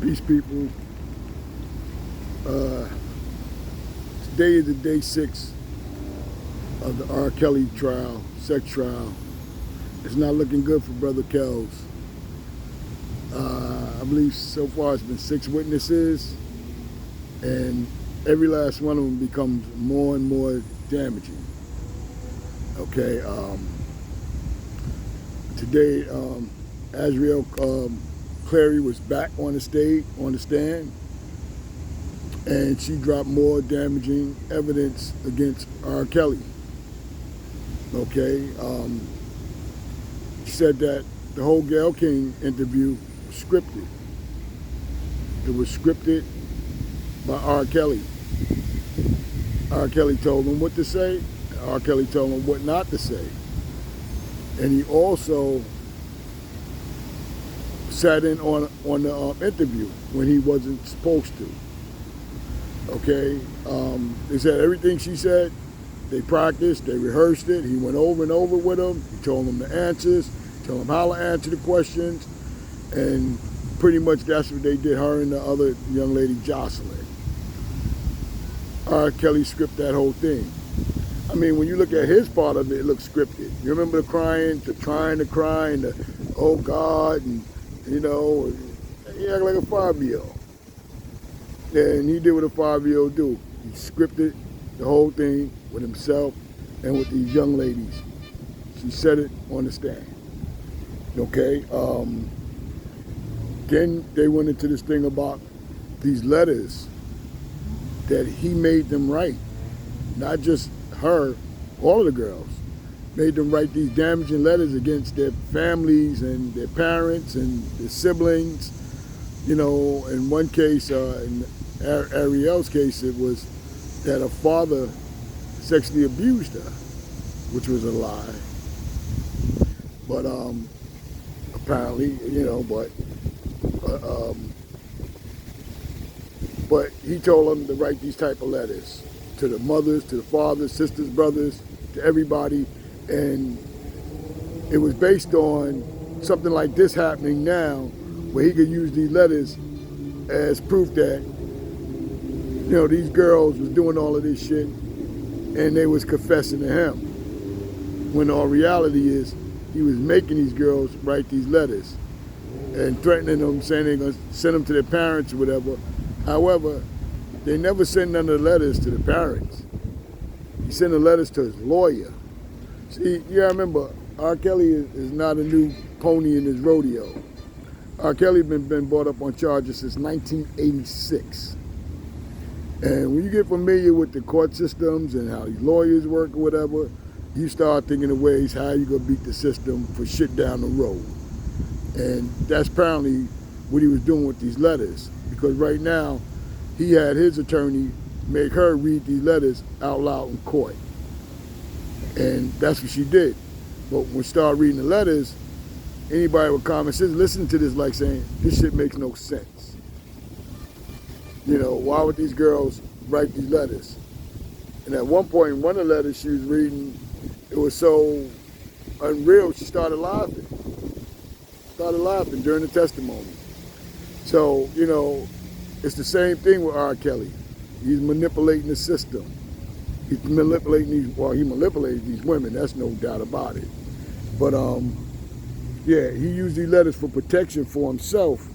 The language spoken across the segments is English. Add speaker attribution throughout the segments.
Speaker 1: Peace, people. Today is the day 6 of the R.Kelly trial, sex trial. It's not looking good for Brother Kells. I believe so far it's been 6 witnesses, and every last one of them becomes more and more damaging. Okay, today Azriel Clary was back on the stand, and she dropped more damaging evidence against R.Kelly. Okay, she said that the whole Gayle King interview was scripted. It was scripted by R.Kelly. R.Kelly told him what to say, and R.Kelly told him what not to say. And he also sat in on the interview when he wasn't supposed to. Okay, they said everything she said, they practiced, they rehearsed it. He went over and over with them. He told them the answers, told them how to answer the questions, and pretty much that's what they did, her and the other young lady, Jocelyn. R. Kelly scripted that whole thing. I mean, when you look at his part of it, it looks scripted. You remember the crying, the trying to cry, and the, oh God, and you know, he acted like a 5-year-old. And he did what a 5-year-old do. He scripted the whole thing with himself and with these young ladies. She said it on the stand. Okay. Then they went into this thing about these letters that he made them write. Not just her, all of the girls. Made them write these damaging letters against their families and their parents and their siblings. You know, in one case, in Ariel's case, it was that her father sexually abused her, which was a lie. But apparently, you know, but he told them to write these type of letters to the mothers, to the fathers, sisters, brothers, to everybody, and it was based on something like this happening now, where he could use these letters as proof that, you know, these girls was doing all of this shit and they was confessing to him. When all reality is, he was making these girls write these letters and threatening them, saying they're going to send them to their parents or whatever. However, they never sent none of the letters to the parents. He sent the letters to his lawyer. See, yeah, I remember, R. Kelly is not a new pony in his rodeo. R. Kelly been brought up on charges since 1986. And when you get familiar with the court systems and how these lawyers work or whatever, you start thinking of ways how you gonna beat the system for shit down the road. And that's apparently what he was doing with these letters. Because right now, he had his attorney make her read these letters out loud in court. And that's what she did. But when she started reading the letters, anybody with common sense listening to this like saying, this shit makes no sense. You know, why would these girls write these letters? And at one point, in one of the letters she was reading, it was so unreal, she started laughing. Started laughing during the testimony. So, you know, it's the same thing with R. Kelly. He's manipulating the system. He's manipulating he manipulates these women, that's no doubt about it. But, yeah, he used these letters for protection for himself,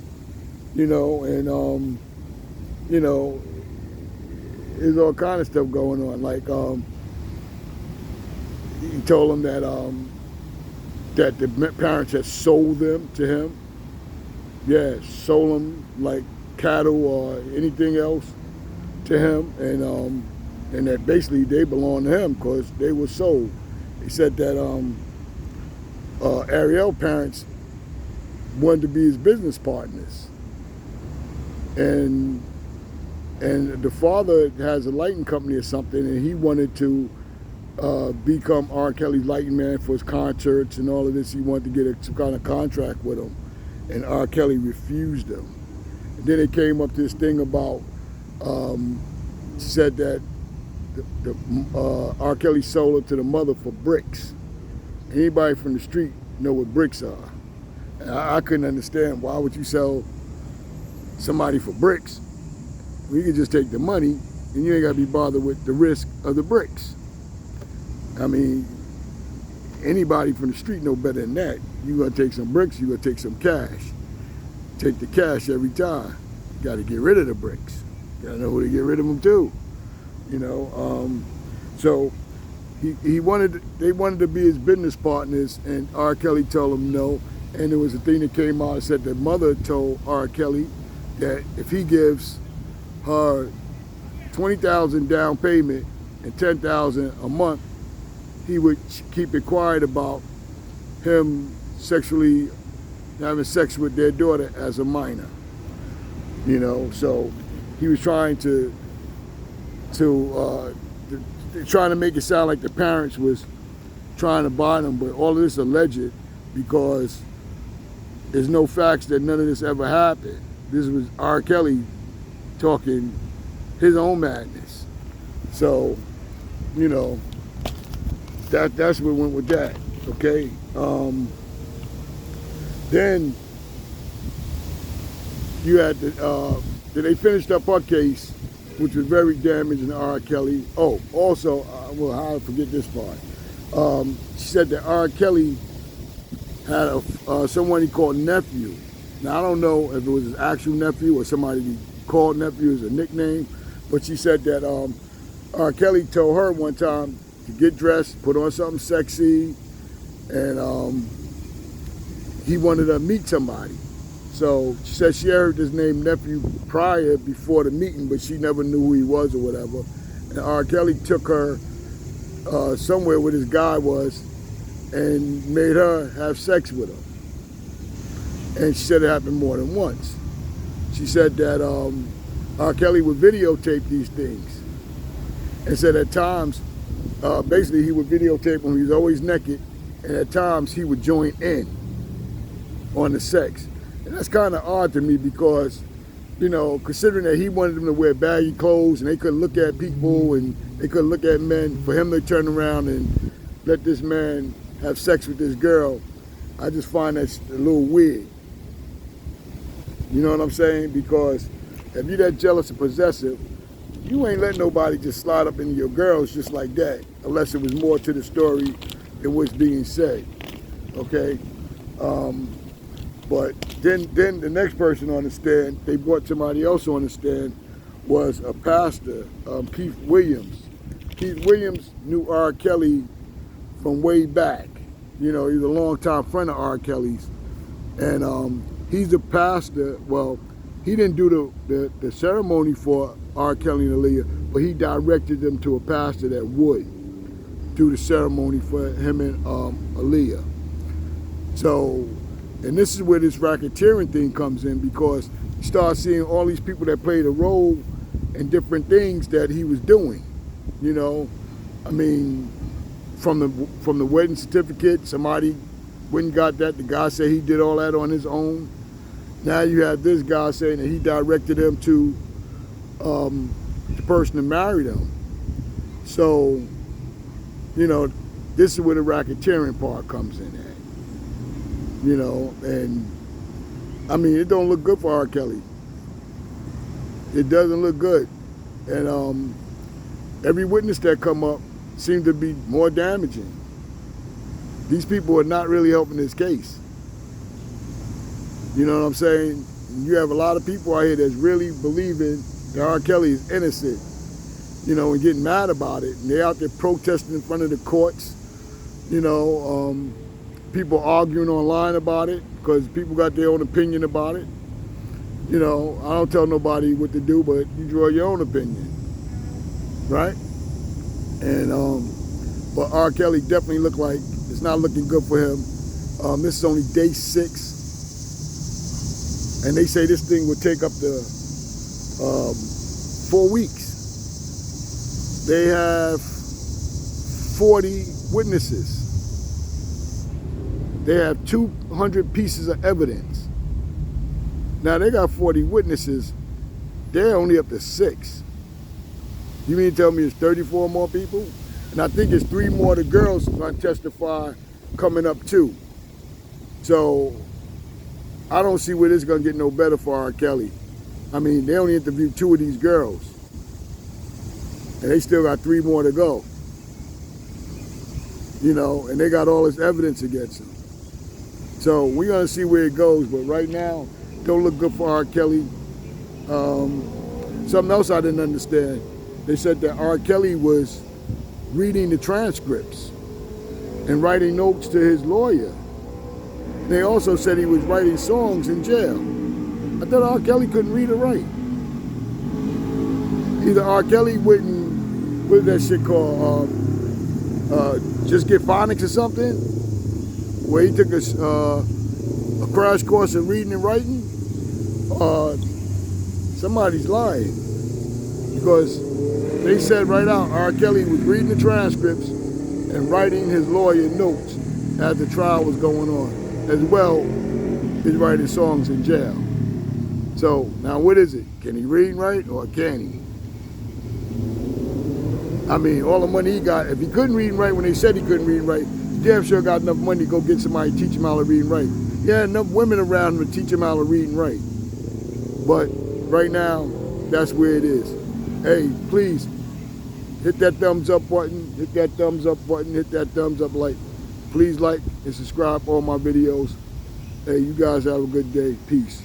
Speaker 1: you know, and, you know, there's all kind of stuff going on. Like, he told them that the parents had sold them to him. Yeah, sold them like cattle or anything else to him, and that basically they belonged to him because they were sold. He said that Ariel's parents wanted to be his business partners, and the father has a lighting company or something, and he wanted to become R. Kelly's lighting man for his concerts and all of this. He wanted to get some kind of contract with him, and R. Kelly refused him. And then it came up to this thing about, said that R. Kelly sold it to the mother for bricks. Anybody from the street know what bricks are. And I couldn't understand, why would you sell somebody for bricks. We could just take the money and you ain't gotta be bothered with the risk of the bricks. I mean, anybody from the street know better than that. You gonna take some bricks, you gonna take some cash. Take the cash every time. You gotta get rid of the bricks. You gotta know who to get rid of them too. You know, so they wanted to be his business partners, and R. Kelly told him no. And there was a thing that came out that said that mother told R. Kelly that if he gives her $20,000 down payment and $10,000 a month, he would keep it quiet about him sexually having sex with their daughter as a minor. You know, so he was trying to make it sound like the parents was trying to buy them, but all of this alleged because there's no facts that none of this ever happened. This was R. Kelly talking his own madness. So, you know, that's what went with that. Okay. Then you had then they finished up her case, which was very damaging to R. Kelly. Oh, also, well, how I forget this part. She said that R. Kelly had someone he called nephew. Now, I don't know if it was his actual nephew or somebody he called nephew as a nickname, but she said that R. Kelly told her one time to get dressed, put on something sexy, and he wanted to meet somebody. So she said she heard this name nephew before the meeting, but she never knew who he was or whatever. And R. Kelly took her somewhere where this guy was and made her have sex with him. And she said it happened more than once. She said that R. Kelly would videotape these things. And said at times, basically he would videotape when he was always naked, and at times he would join in on the sex. And that's kind of odd to me because, you know, considering that he wanted them to wear baggy clothes and they couldn't look at people and they couldn't look at men, for him to turn around and let this man have sex with this girl, I just find that a little weird. You know what I'm saying? Because if you're that jealous and possessive, you ain't letting nobody just slide up into your girls just like that, unless it was more to the story than what's being said. Okay? But then the next person on the stand, they brought somebody else on the stand, was a pastor, Keith Williams. Keith Williams knew R. Kelly from way back. You know, he's a longtime friend of R. Kelly's. And he's a pastor. Well, he didn't do the ceremony for R. Kelly and Aaliyah, but he directed them to a pastor that would do the ceremony for him and Aaliyah. So, and this is where this racketeering thing comes in, because you start seeing all these people that played a role in different things that he was doing. You know, I mean, from the wedding certificate, somebody went and got that. The guy said he did all that on his own. Now you have this guy saying that he directed him to the person to marry them. So, you know, this is where the racketeering part comes in at. You know, and I mean, it don't look good for R. Kelly. It doesn't look good. And every witness that come up seemed to be more damaging. These people are not really helping this case. You know what I'm saying? You have a lot of people out here that's really believing that R. Kelly is innocent, you know, and getting mad about it. And they're out there protesting in front of the courts, you know, people arguing online about it because people got their own opinion about it. You know, I don't tell nobody what to do, but you draw your own opinion, right? And but R. Kelly definitely looked like it's not looking good for him. This is only day 6, and they say this thing would take up to 4 weeks. They have 40 witnesses. They have 200 pieces of evidence. Now they got 40 witnesses. They're only up to 6. You mean to tell me it's 34 more people? And I think it's 3 more of the girls going to testify coming up too. So I don't see where this is going to get no better for R. Kelly. I mean, they only interviewed 2 of these girls. And they still got 3 more to go. You know, and they got all this evidence against them. So we're going to see where it goes. But right now, don't look good for R. Kelly. Something else I didn't understand. They said that R. Kelly was reading the transcripts and writing notes to his lawyer. They also said he was writing songs in jail. I thought R. Kelly couldn't read or write. Either R. Kelly wouldn't, what is that shit called? Just get phonics or something, where he took a crash course in reading and writing. Somebody's lying, because they said right out R. Kelly was reading the transcripts and writing his lawyer notes as the trial was going on, as well as writing songs in jail. So now what is it? Can he read and write, or can he? I mean, all the money he got, if he couldn't read and write when they said he couldn't read and write, he damn sure got enough money to go get somebody to teach him how to read and write. He had enough women around him to teach him how to read and write. But right now, that's where it is. Hey, please, hit that thumbs up button, hit that thumbs up button, hit that thumbs up like. Please like and subscribe for all my videos. Hey, you guys have a good day. Peace.